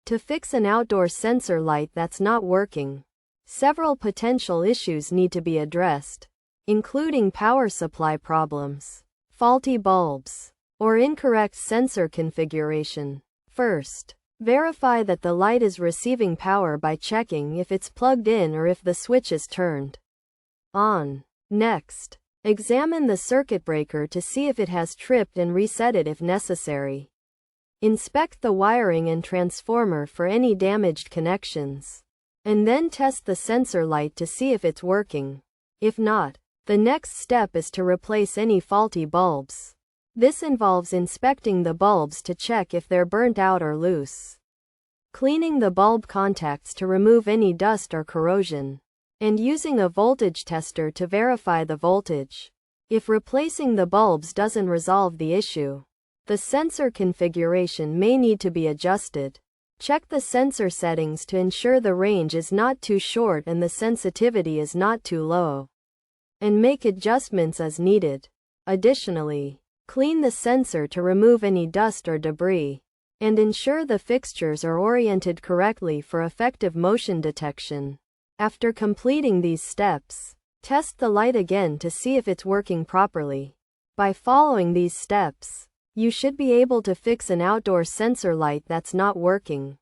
To fix an outdoor sensor light that's not working, several potential issues need to be addressed, including power supply problems, faulty bulbs, or incorrect sensor configuration. First, verify that the light is receiving power by checking if it's plugged in or if the switch is turned on. Next, examine the circuit breaker to see if it has tripped and reset it if necessary. Inspect the wiring and transformer for any damaged connections, and then test the sensor light to see if it's working. If not, the next step is to replace any faulty bulbs. This involves inspecting the bulbs to check if they're burnt out or loose, cleaning the bulb contacts to remove any dust or corrosion, and using a voltage tester to verify the voltage. If replacing the bulbs doesn't resolve the issue, the sensor configuration may need to be adjusted. Check the sensor settings to ensure the range is not too short and the sensitivity is not too low, and make adjustments as needed. Additionally, clean the sensor to remove any dust or debris, and ensure the fixtures are oriented correctly for effective motion detection. After completing these steps, test the light again to see if it's working properly. By following these steps, you should be able to fix an outdoor sensor light that's not working.